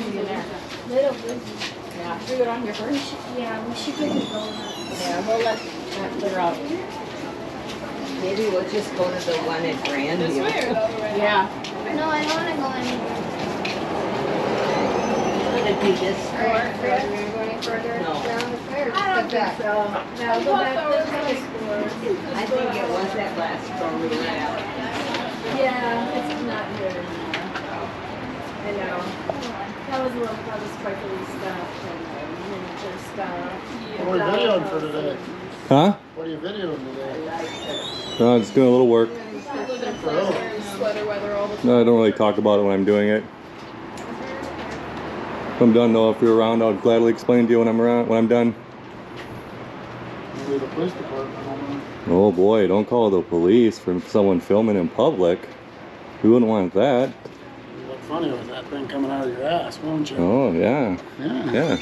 busy in there. Little busy. Yeah, should we go down here first? Yeah, we should quickly go. Yeah, we'll let that clear out. Maybe we'll just go to the one at Grandview. Yeah. No, I don't want to go anywhere. Would it be this Are we going to go any further No. down the fair? I don't think so. No, go back to the store. I think it was that last store we were at. Yeah, it's not here anymore. I know. That was a little fun, sparkly stuff and miniature stuff. What are you videoing for today? Huh? What are you videoing today? No, just doing a little work. Sweater weather all the No, I don't really talk about it when I'm doing it. If I'm done though, if you're around, I'll gladly explain to you when I'm around, when I'm done. Maybe the police department. Oh boy, don't call the police for someone filming in public. We wouldn't want that. You look funny with that thing coming out of your ass, won't you? Oh, yeah. Yeah. Yeah.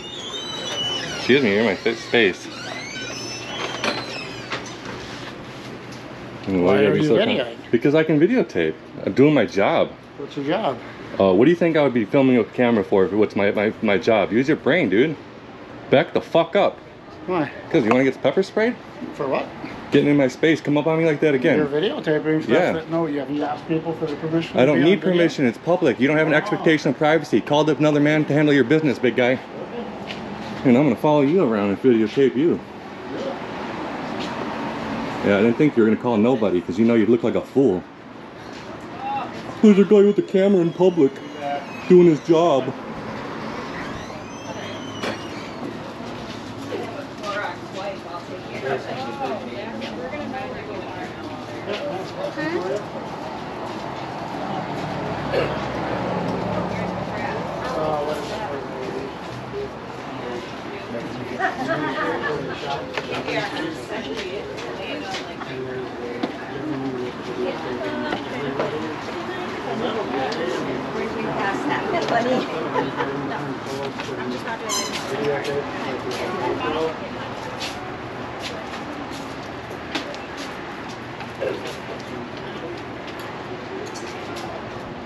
Excuse me, you're in my space. Why are you videoing? Because I can videotape. I'm doing my job. What's your job? What do you think I would be filming with a camera for if what's my job? Use your brain, dude. Back the fuck up. Why? Because you want to get pepper sprayed? For what? Getting in my space, come up on me like that again. You're videotaping stuff Yeah. that, no, you haven't asked people for the permission. I to don't be on need video? permission, it's public. You don't have an expectation of privacy. Called up another man to handle your business, big guy. And I'm gonna follow you around and videotape you. Yeah, I didn't think you were gonna call nobody because you know you'd look like a fool. There's a guy with a camera in public doing his job.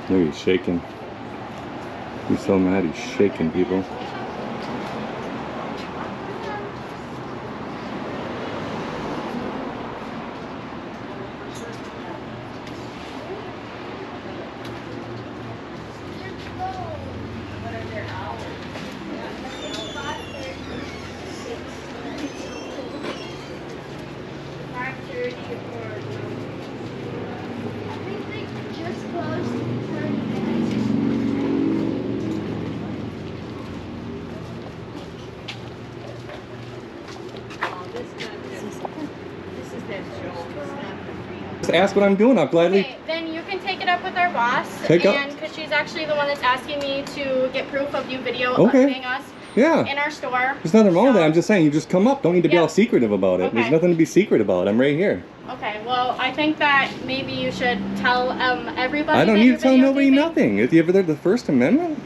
Look, he's shaking. He's so mad he's shaking, people. Just ask what I'm doing, I'll gladly... Okay, then you can take it up with our boss, Take up? and because she's actually the one that's asking me to get proof of you Okay. videoing us Yeah. in our store. There's nothing wrong with that, I'm just saying, you just come up. Don't need to be all secretive about it. There's Okay. nothing to be secret about. I'm right here. Okay, well, I think that maybe you should tell everybody. I don't that need you're to tell nobody videotaping. nothing. If you ever read the First Amendment,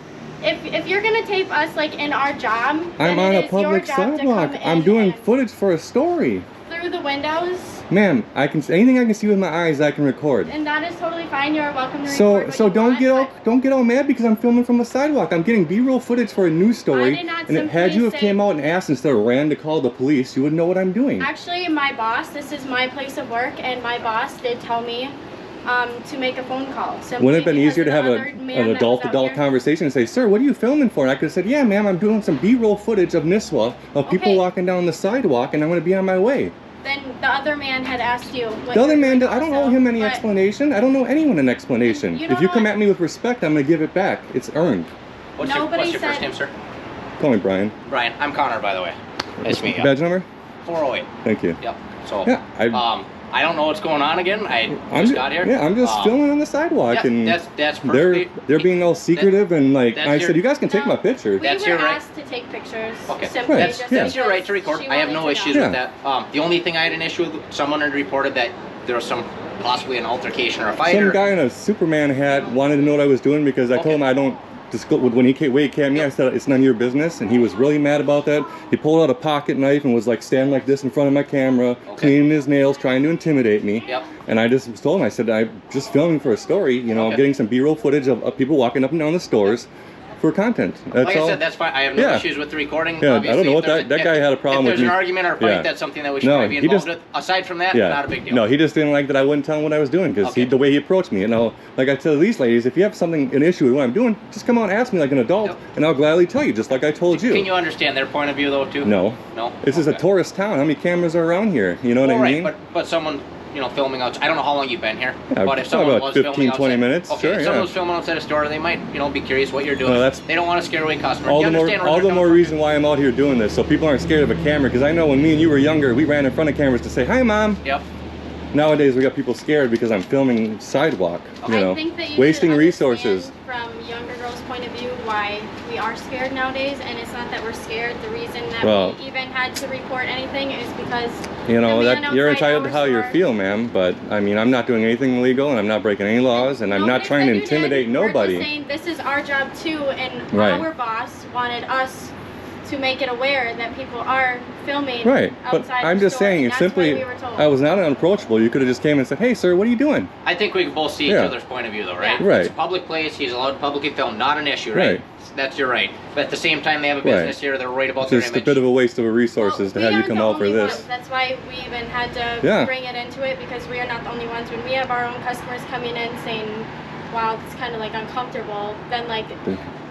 If you're gonna tape us like in our job, I'm then on it a is your public job to sidewalk. come I'm in doing and footage for a story. through the windows, Ma'am, I can anything I can see with my eyes I can record. and that is totally fine. You're welcome to record So what you don't want, get all mad because I'm filming from a sidewalk. I'm getting B-roll footage for a news story. I did not And had you have simply came say- out and asked instead of ran to call the police, you would know what I'm doing. Actually, my boss, this is my place of work, and my boss did tell me to make a phone call. Wouldn't it have been because easier to of have the an other man that was out adult-to-adult here. conversation and say, sir, what are you filming for? And I could have said, yeah, ma'am, I'm doing some B-roll footage of Nisswa, of people Okay. walking down the sidewalk, and I'm going to be on my way. Then the other man had asked you. what The other you're man, doing I don't owe also, him any but explanation. I don't know anyone an explanation. You If don't you know come it. at me with respect, I'm going to give it back. It's earned. What's Nobody your first said- name, sir? Call me Brian. Brian. I'm Connor, by the way. Nice to meet you. Badge number? 408. Thank you. Yep. So, Yeah, I don't know what's going on again. I just got here. Yeah, I'm just filming on the sidewalk, yeah, and that's they're perfectly. being all secretive and like. that's I your- said, you guys can take No. my picture. We That's were your right. asked to take pictures. Okay. Simply Right, just yeah. That's your right to because record. she I have wanted no to issues know. with that. The only thing I had an issue with, someone had reported that there was possibly an altercation or a fight. Some guy in a Superman hat wanted to know what I was doing because I told him I don't. When he came at me, I said it's none of your business, and he was really mad about that. He pulled out a pocket knife and was like standing like this in front of my camera, cleaning his nails, trying to intimidate me. Yep. And I just told him, I said, I'm just filming for a story, you know, getting some B-roll footage of people walking up and down the stores. for content. That's Like all. I said, that's fine. I have no Yeah. issues with the recording. Yeah, I Obviously, don't know if what there's that guy had a problem if with there's me. an argument or a fight, Yeah. that's something that we should No, probably be he involved just- with. Aside from that, Yeah. not a big deal. No, he just didn't like that I wouldn't tell him what I was doing because Okay. the way he approached me. You know, like I tell these ladies, if you have an issue with what I'm doing, just come on and ask me like an adult, Yep. and I'll gladly tell you, just like I told you. Can you understand their point of view though too? No. No. This is a Okay. tourist town. How many cameras are around here? You know what Well, I right, mean? but someone, you know, filming outside. I don't know how long you've been here, Yeah, but if probably someone about was 15, filming 20 outside, minutes. okay, Sure, if someone yeah. was filming outside a store, they might, you know, be curious what you're doing. Well, that's- they don't want to scare away customers. all You the more, understand where all they're the coming more from? reason why I'm out here doing this, so people aren't scared of a camera. Because I know when me and you were younger, we ran in front of cameras to say, "Hi, Mom." Yep. Nowadays, we got people scared because I'm filming sidewalk. You know, I think that you wasting should resources. understand from younger girls' point of view why we are scared nowadays, and it's not that we're scared. The reason that Well- we even had to report anything is because You know, the man that you're outside entitled to our how you store- feel, ma'am. But I mean, I'm not doing anything illegal, and I'm not breaking any laws, and I'm not Nobody trying to said you did. intimidate We're nobody. just saying this is our job too, and Right. our boss wanted us to make it aware that people are filming Right, but outside I'm the just store, saying, and it's that's simply, why we were told. I was not unapproachable. You could have just came and said, "Hey, sir, what are you doing?" I think we can both see Yeah. each other's point of view, though, right? Yeah. Right. It's a public place. He's allowed to publicly film. Not an issue, right? Right. That's your right. But at the same time, they have a Right. business here. They're worried about It's their just a image. bit of a waste of resources to Well, have we you aren't come the out for only this. ones. That's why we even had to Yeah. bring it into it, because we are not the only ones. When we have our own customers coming in saying, wow, it's kind of like uncomfortable, then like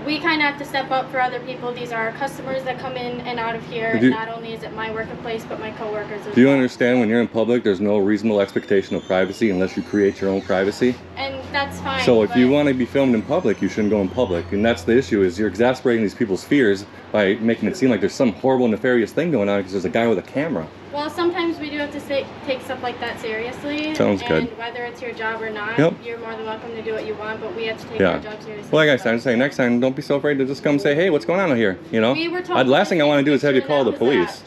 we kind of have to step up for other people. These are our customers that come in and out of here. Do you- And not only is it my workplace, but my coworkers as Do you well. understand when you're in public, there's no reasonable expectation of privacy unless you create your own privacy? And that's fine. So if you but- want to be filmed in public, you shouldn't go in public. And that's the issue, is you're exasperating these people's fears by making it seem like there's some horrible, nefarious thing going on because there's a guy with a camera. Well, sometimes we do have to take stuff like that seriously. Sounds good. And whether it's your job or not, Yep. you're more than welcome to do what you want, but we have to take Yeah. our job seriously. Well, like I said, I'm saying next time, don't be so afraid to just come say, "Hey, what's going on out here?" You know? We were told Last thing I want to do is have you call the that was police.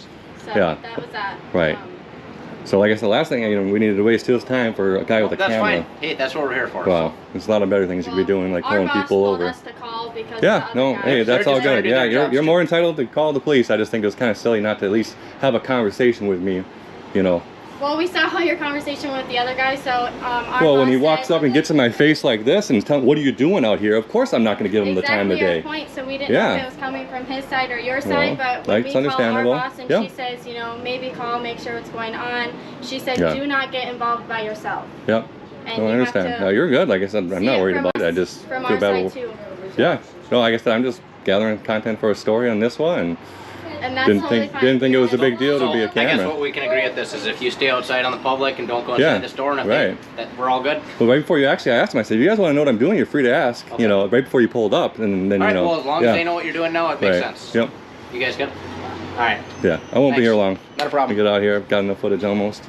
that. So Yeah. that was that. Right. So like I said, last thing, we needed to waste his time for a guy with a That's camera. fine. Hey, that's what we're here for. Well, there's a lot of better things you could be doing, like pulling people told over. us to call because Yeah, the other no, guy- hey, that's They're all just trying to good. do Yeah, their you're jobs, more too. entitled to call the police. I just think it was kind of silly not to at least have a conversation with me, you know. Well, we saw your conversation with the other guy, so our Well, when he boss walks said- up and gets in my face like this and tells, "What are you doing out here?" Of course I'm not going to give him the time of exactly day. our point, so we didn't Yeah. know if it was coming from his side or your side, but when that's we call our understandable. boss and Yeah. she says, you know, maybe call, make sure what's going on, she said, Yeah. do not get involved by yourself. Yep. And No, I you have understand. to No, you're good. Like I said, I'm see not it worried from about it. I us- just from feel our bad. side too. Yeah. No, like I said, I'm just gathering content for a story on this one, And that's and totally fine. didn't think it was a big deal So to be a I guess camera. what we can agree at this is if you stay outside on the public and don't go inside Yeah, the store, and right. that we're all good. Well, right before you actually, I asked him, I said, "You guys want to know what I'm doing? You're free to ask." Okay. You know, right before you pulled up, and then All right. you know. Well, as long yeah. as they know what you're doing now, it makes Right. sense. Yep. You guys good? All right. Yeah. I won't be Thanks. here long. Not a Let problem. me get out here. I've got enough footage almost.